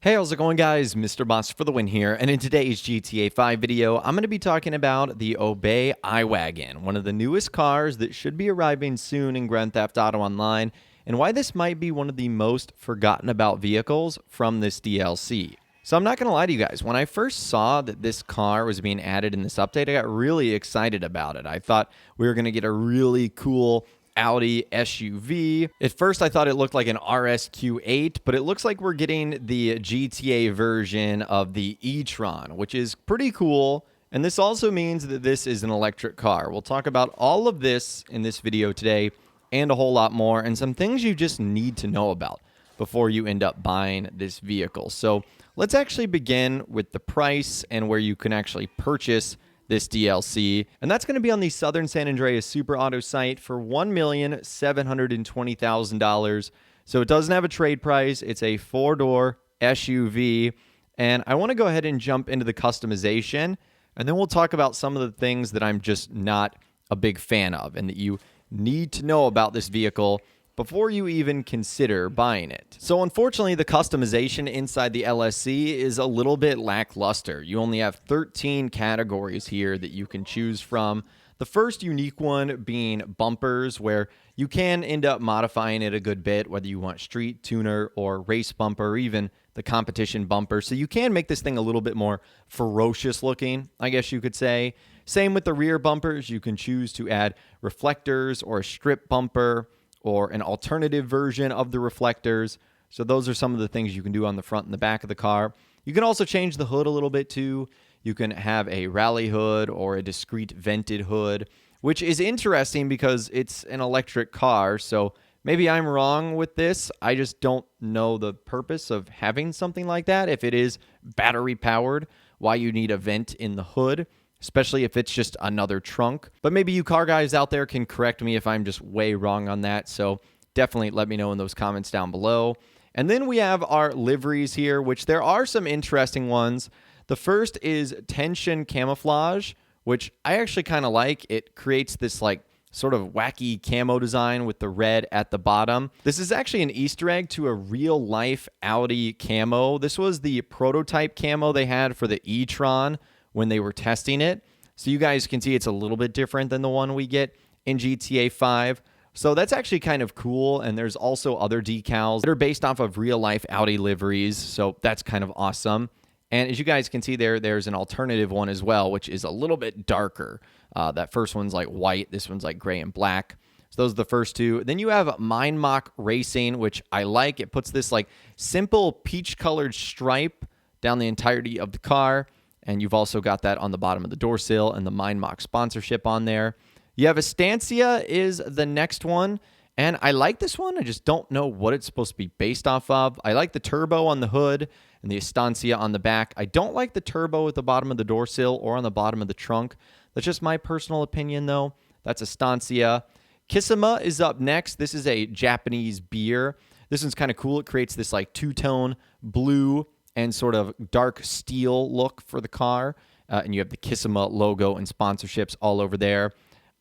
Hey, how's it going, guys? Mr. Boss for the win here, and in today's GTA 5 video, I'm going to be talking about the Obey I-Wagen, one of the newest cars that should be arriving soon in Grand Theft Auto Online, and why this might be one of the most forgotten about vehicles from this DLC. So I'm not going to lie to you guys, when I first saw that this car was being added in this update, I got really excited about it. I thought we were going to get a really cool Audi SUV. At first, I thought it looked like an RSQ8, but it looks like we're getting the GTA version of the e-tron, which is pretty cool. And this also means that this is an electric car. We'll talk about all of this in this video today and a whole lot more, and some things you just need to know about before you end up buying this vehicle. So let's actually begin with the price and where you can actually purchase this DLC, and that's going to be on the Southern San Andreas Super Auto site for $1,720,000. So it doesn't have a trade price. It's a four-door SUV, and I want to go ahead and jump into the customization, and then we'll talk about some of the things that I'm just not a big fan of and that you need to know about this vehicle before you even consider buying it. So unfortunately, the customization inside the LSC is a little bit lackluster. You only have 13 categories here that you can choose from. The first unique one being bumpers, where you can end up modifying it a good bit, whether you want street, tuner, or race bumper, or even the competition bumper. So you can make this thing a little bit more ferocious looking, I guess you could say. Same with the rear bumpers. You can choose to add reflectors or a strip bumper, or an alternative version of the reflectors. So those are some of the things you can do on the front and the back of the car. You can also change the hood a little bit too. You can have a rally hood or a discrete vented hood, which is interesting because it's an electric car. So maybe I'm wrong with this. I just don't know the purpose of having something like that. If it is battery powered, why you need a vent in the hood, especially if it's just another trunk. But maybe you car guys out there can correct me if I'm just way wrong on that. So definitely let me know in those comments down below. And then we have our liveries here, which there are some interesting ones. The first is tension camouflage, which I actually kind of like. It creates this like sort of wacky camo design with the red at the bottom. This is actually an Easter egg to a real life Audi camo. This was the prototype camo they had for the e-tron when they were testing it. So you guys can see it's a little bit different than the one we get in GTA 5. So that's actually kind of cool. And there's also other decals that are based off of real life Audi liveries. So that's kind of awesome. And as you guys can see there's an alternative one as well, which is a little bit darker. That first one's like white. This one's like gray and black. So those are the first two. Then you have Mind Mock Racing, which I like. It puts this like simple peach colored stripe down the entirety of the car. And you've also got that on the bottom of the door sill and the Mind Mock sponsorship on there. You have Estancia is the next one. And I like this one. I just don't know what it's supposed to be based off of. I like the turbo on the hood and the Estancia on the back. I don't like the turbo at the bottom of the door sill or on the bottom of the trunk. That's just my personal opinion, though. That's Estancia. Kissima is up next. This is a Japanese beer. This one's kind of cool. It creates this like two-tone blue and sort of dark steel look for the car. And you have the Kissima logo and sponsorships all over there.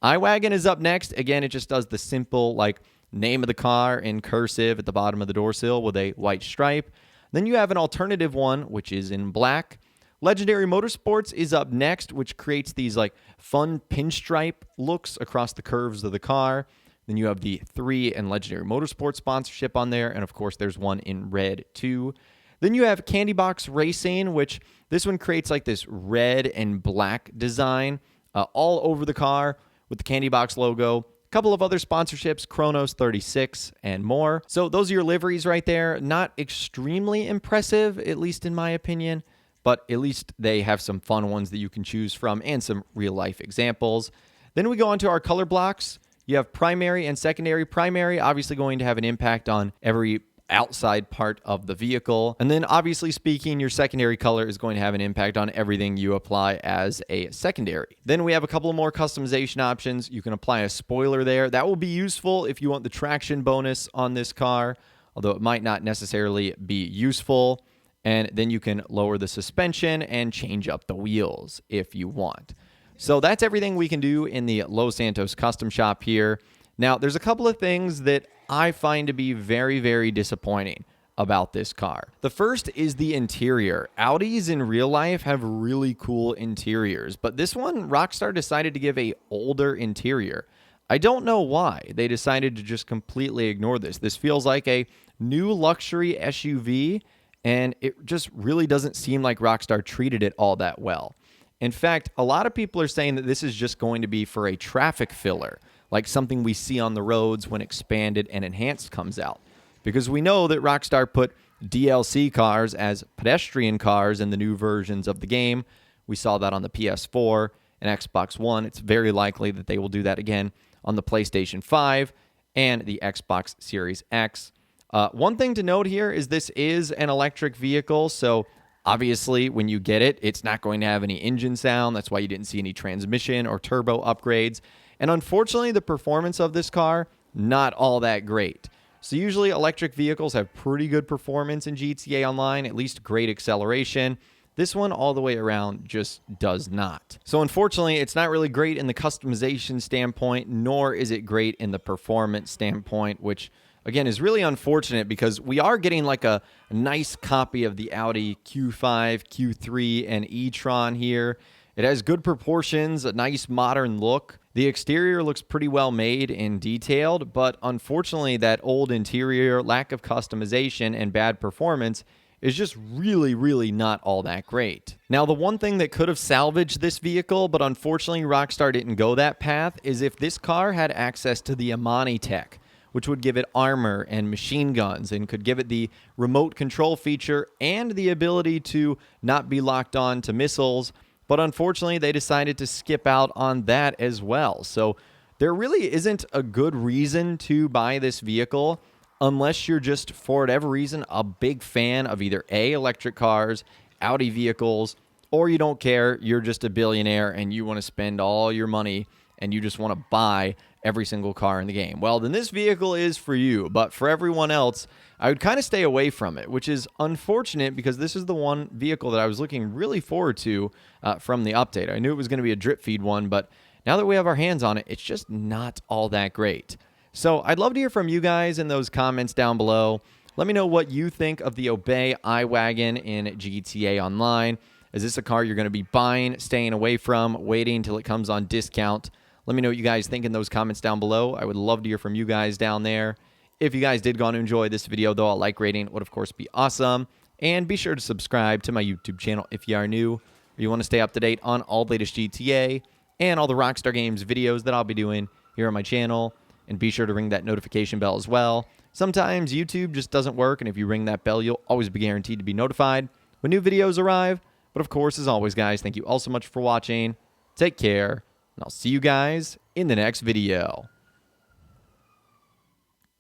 I-Wagen is up next. Again, it just does the simple like name of the car in cursive at the bottom of the door sill with a white stripe. Then you have an alternative one, which is in black. Legendary Motorsports is up next, which creates these like fun pinstripe looks across the curves of the car. Then you have the 3 and Legendary Motorsports sponsorship on there. And of course, there's one in red too. Then you have Candy Box Racing, which this one creates like this red and black design all over the car with the Candy Box logo. A couple of other sponsorships, Chronos 36 and more. So those are your liveries right there. Not extremely impressive, at least in my opinion, but at least they have some fun ones that you can choose from and some real life examples. Then we go on to our color blocks. You have primary and secondary. Primary obviously going to have an impact on every outside part of the vehicle. And then obviously speaking, your secondary color is going to have an impact on everything you apply as a secondary. Then we have a couple of more customization options. You can apply a spoiler there. That will be useful if you want the traction bonus on this car, although it might not necessarily be useful. And then you can lower the suspension and change up the wheels if you want. So that's everything we can do in the Los Santos custom shop here. Now, there's a couple of things that I find to be very, very disappointing. about this car. The first is the interior. Audis in real life have really cool interiors, but this one, Rockstar decided to give a older interior. I don't know why they decided to just completely ignore this. This feels like a new luxury SUV, and it just really doesn't seem like Rockstar treated it all that well. In fact, a lot of people are saying that this is just going to be for a traffic filler, like something we see on the roads when Expanded and Enhanced comes out. Because we know that Rockstar put DLC cars as pedestrian cars in the new versions of the game. We saw that on the PS4 and Xbox One. It's very likely that they will do that again on the PlayStation 5 and the Xbox Series X. One thing to note here is this is an electric vehicle, so obviously when you get it, it's not going to have any engine sound. That's why you didn't see any transmission or turbo upgrades. And unfortunately, the performance of this car, not all that great. So usually electric vehicles have pretty good performance in GTA Online, at least great acceleration. This one all the way around just does not. So unfortunately, it's not really great in the customization standpoint, nor is it great in the performance standpoint, which again is really unfortunate because we are getting like a nice copy of the Audi Q5, Q3, and e-tron here. It has good proportions, a nice modern look. The exterior looks pretty well made and detailed, but unfortunately that old interior, lack of customization, and bad performance is just really not all that great. Now, the one thing that could have salvaged this vehicle, but unfortunately Rockstar didn't go that path, is if this car had access to the Amani tech, which would give it armor and machine guns and could give it the remote control feature and the ability to not be locked on to missiles. But unfortunately, they decided to skip out on that as well. So there really isn't a good reason to buy this vehicle unless you're just, for whatever reason, a big fan of either A, electric cars, Audi vehicles, or you don't care, you're just a billionaire and you want to spend all your money and you just want to buy every single car in the game. Well, then this vehicle is for you, but for everyone else, I would kind of stay away from it, which is unfortunate because this is the one vehicle that I was looking really forward to from the update. I knew it was going to be a drip feed one, but now that we have our hands on it, it's just not all that great. So I'd love to hear from you guys in those comments down below. Let me know what you think of the Obey I-Wagen in GTA Online. Is this a car you're going to be buying, staying away from, waiting until it comes on discount? Let me know what you guys think in those comments down below. I would love to hear from you guys down there. If you guys did go on to enjoy this video, though, a like rating would, of course, be awesome. And be sure to subscribe to my YouTube channel if you are new or you want to stay up to date on all the latest GTA and all the Rockstar Games videos that I'll be doing here on my channel. And be sure to ring that notification bell as well. Sometimes YouTube just doesn't work, and if you ring that bell, you'll always be guaranteed to be notified when new videos arrive. But, of course, as always, guys, thank you all so much for watching. Take care. And I'll see you guys in the next video.